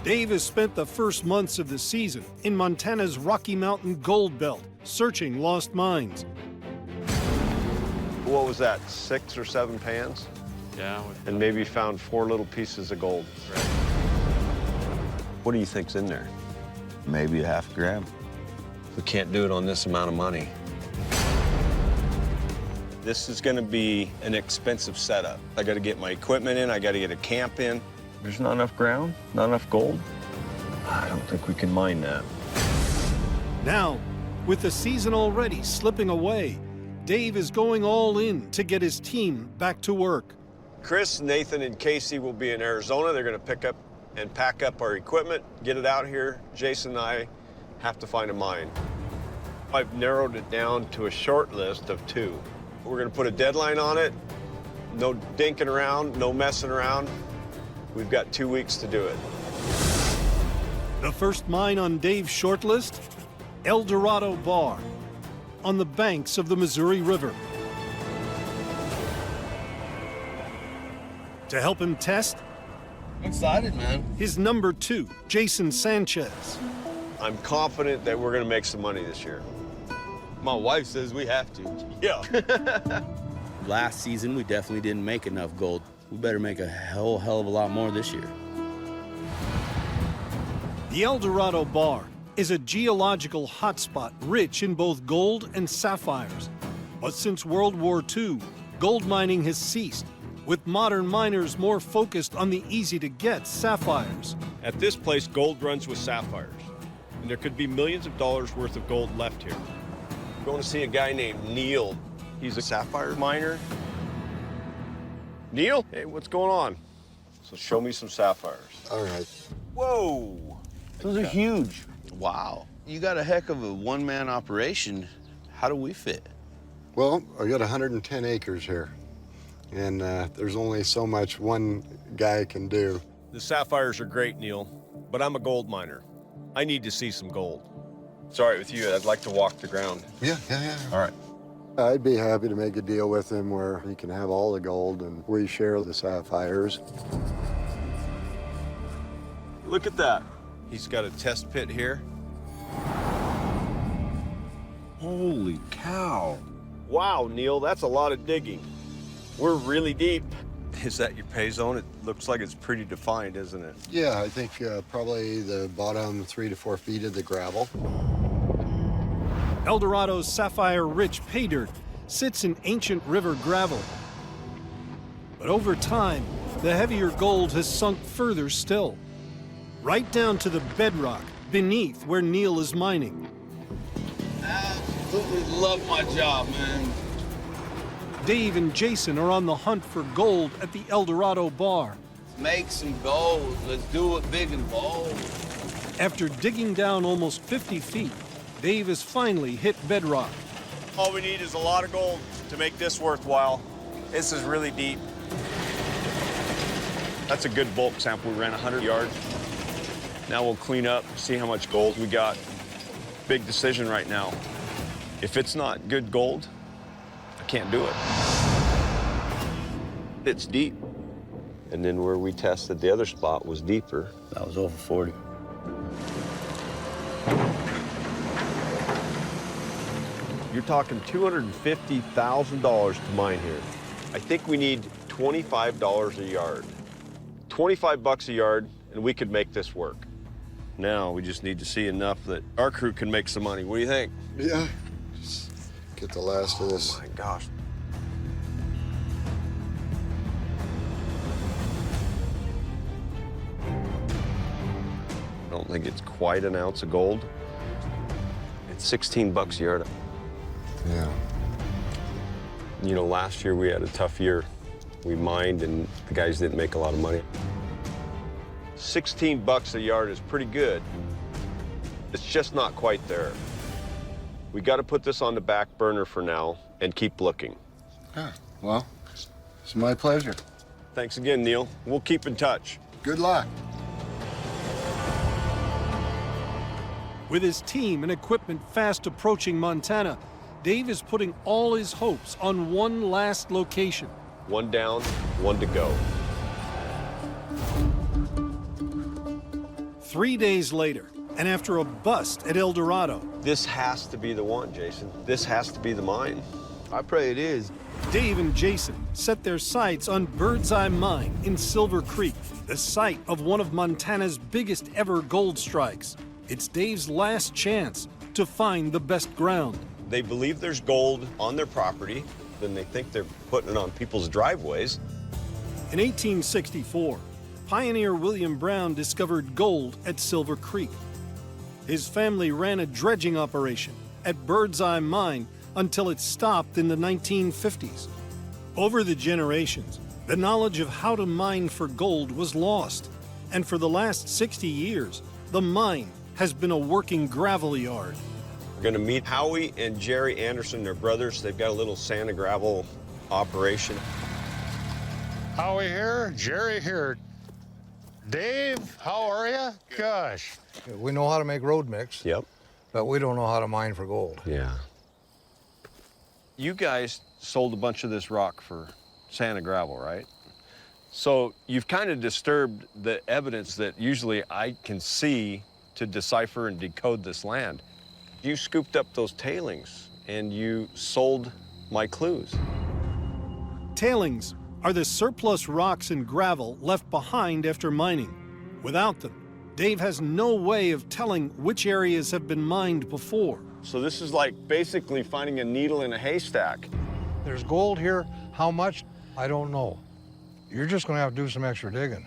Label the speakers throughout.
Speaker 1: Dave has spent the first months of the season in Montana's Rocky Mountain Gold Belt, searching lost mines.
Speaker 2: What was that, 6 or 7 pans?
Speaker 3: Yeah.
Speaker 2: And maybe found 4 little pieces of gold.
Speaker 3: Right.
Speaker 2: What do you think's in there?
Speaker 4: Maybe a half gram.
Speaker 2: We can't do it on this amount of money. This is gonna be an expensive setup. I gotta get my equipment in, I gotta get a camp in. There's not enough ground, not enough gold. I don't think we can mine that.
Speaker 1: Now, with the season already slipping away, Dave is going all in to get his team back to work.
Speaker 2: Chris, Nathan, and Casey will be in Arizona. They're gonna pick up and pack up our equipment, get it out here. Jason and I have to find a mine. I've narrowed it down to a short list of 2. We're gonna put a deadline on it. No dinking around, no messing around. We've got 2 weeks to do it.
Speaker 1: The first mine on Dave's shortlist, El Dorado Bar, on the banks of the Missouri River. To help him test,
Speaker 4: I'm excited, man.
Speaker 1: his number 2, Jason Sanchez.
Speaker 2: I'm confident that we're gonna make some money this year.
Speaker 4: My wife says we have to.
Speaker 2: Yeah.
Speaker 5: Last season, we definitely didn't make enough gold. We better make a hell of a lot more this year.
Speaker 1: The El Dorado Bar is a geological hotspot rich in both gold and sapphires. But since World War II, gold mining has ceased, with modern miners more focused on the easy-to-get sapphires.
Speaker 2: At this place, gold runs with sapphires. And there could be millions of dollars worth of gold left here. I'm going to see a guy named Neil. He's a sapphire miner. Neil, hey, what's going on? So show me some sapphires.
Speaker 6: All right.
Speaker 2: Whoa!
Speaker 4: Those are huge.
Speaker 5: Wow. You got a heck of a one-man operation. How do we fit?
Speaker 6: Well, I got 110 acres here, and there's only so much one guy can do.
Speaker 2: The sapphires are great, Neil, but I'm a gold miner. I need to see some gold. It's all right with you. I'd like to walk the ground.
Speaker 6: Yeah.
Speaker 2: All right.
Speaker 6: I'd be happy to make a deal with him where he can have all the gold and we share the sapphires.
Speaker 2: Look at that. He's got a test pit here.
Speaker 4: Holy cow.
Speaker 2: Wow, Neil, that's a lot of digging. We're really deep. Is that your pay zone? It looks like it's pretty defined, isn't it?
Speaker 6: Yeah, I think probably the bottom 3 to 4 feet of the gravel.
Speaker 1: El Dorado's sapphire-rich pay dirt sits in ancient river gravel. But over time, the heavier gold has sunk further still, right down to the bedrock beneath where Neil is mining.
Speaker 4: Absolutely love my job, man.
Speaker 1: Dave and Jason are on the hunt for gold at the El Dorado Bar.
Speaker 4: Make some gold. Let's do it big and bold.
Speaker 1: After digging down almost 50 feet, Dave has finally hit bedrock.
Speaker 2: All we need is a lot of gold to make this worthwhile. This is really deep. That's a good bulk sample. We ran 100 yards. Now we'll clean up, see how much gold we got. Big decision right now. If it's not good gold, I can't do it. It's deep. And then where we tested the other spot was deeper.
Speaker 5: That was over 40.
Speaker 2: You're talking $250,000 to mine here. I think we need $25 a yard. 25 bucks a yard, and we could make this work. Now, we just need to see enough that our crew can make some money. What do you think?
Speaker 6: Yeah. Just get the last of this.
Speaker 2: Oh my gosh. I don't think it's quite an ounce of gold. It's 16 bucks a yard.
Speaker 6: Yeah.
Speaker 2: You know, last year we had a tough year. We mined and the guys didn't make a lot of money. 16 bucks a yard is pretty good. It's just not quite there. We got to put this on the back burner for now and keep looking.
Speaker 6: Yeah, well, it's my pleasure.
Speaker 2: Thanks again, Neil. We'll keep in touch.
Speaker 6: Good luck.
Speaker 1: With his team and equipment fast approaching Montana, Dave is putting all his hopes on one last location.
Speaker 2: One down, one to go.
Speaker 1: 3 days later, and after a bust at El Dorado,
Speaker 2: This has to be the one, Jason. This has to be the mine.
Speaker 4: I pray it is.
Speaker 1: Dave and Jason set their sights on Bird's Eye Mine in Silver Creek, the site of one of Montana's biggest ever gold strikes. It's Dave's last chance to find the best ground.
Speaker 2: They believe there's gold on their property, then they think they're putting it on people's driveways.
Speaker 1: In 1864, pioneer William Brown discovered gold at Silver Creek. His family ran a dredging operation at Bird's Eye Mine until it stopped in the 1950s. Over the generations, the knowledge of how to mine for gold was lost, and for the last 60 years, the mine has been a working gravel yard.
Speaker 2: We're gonna meet Howie and Jerry Anderson, their brothers. They've got a little sand and gravel operation.
Speaker 3: Howie here, Jerry here. Dave, how are you? Gosh.
Speaker 7: We know how to make road mix,
Speaker 2: Yep.
Speaker 7: but we don't know how to mine for gold.
Speaker 2: Yeah. You guys sold a bunch of this rock for sand and gravel, right? So you've kind of disturbed the evidence that usually I can see to decipher and decode this land. You scooped up those tailings and you sold my clues.
Speaker 1: Tailings are the surplus rocks and gravel left behind after mining. Without them, Dave has no way of telling which areas have been mined before.
Speaker 2: So this is like basically finding a needle in a haystack.
Speaker 7: There's gold here. How much? I don't know. You're just going to have to do some extra digging.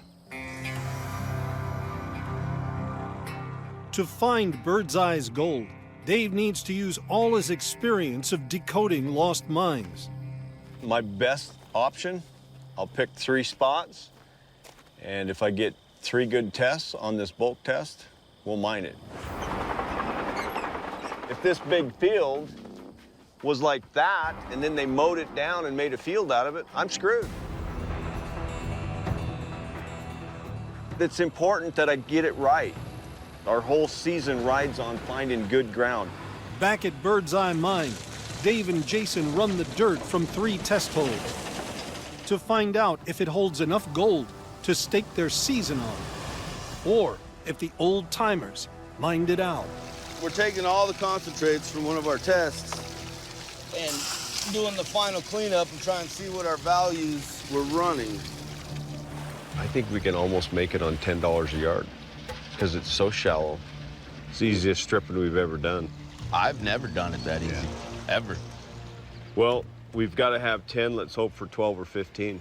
Speaker 1: To find Bird's Eye's gold, Dave needs to use all his experience of decoding lost mines.
Speaker 2: My best option, I'll pick 3 spots, and if I get 3 good tests on this bulk test, we'll mine it. If this big field was like that, and then they mowed it down and made a field out of it, I'm screwed. It's important that I get it right. Our whole season rides on finding good ground.
Speaker 1: Back at Bird's Eye Mine, Dave and Jason run the dirt from 3 test holes to find out if it holds enough gold to stake their season on, or if the old-timers mined it out.
Speaker 4: We're taking all the concentrates from one of our tests and doing the final cleanup and trying to see what our values were running.
Speaker 2: I think we can almost make it on $10 a yard because it's so shallow. It's the easiest stripping we've ever done.
Speaker 5: I've never done it that easy, ever.
Speaker 2: Well, we've got to have 10. Let's hope for 12 or 15.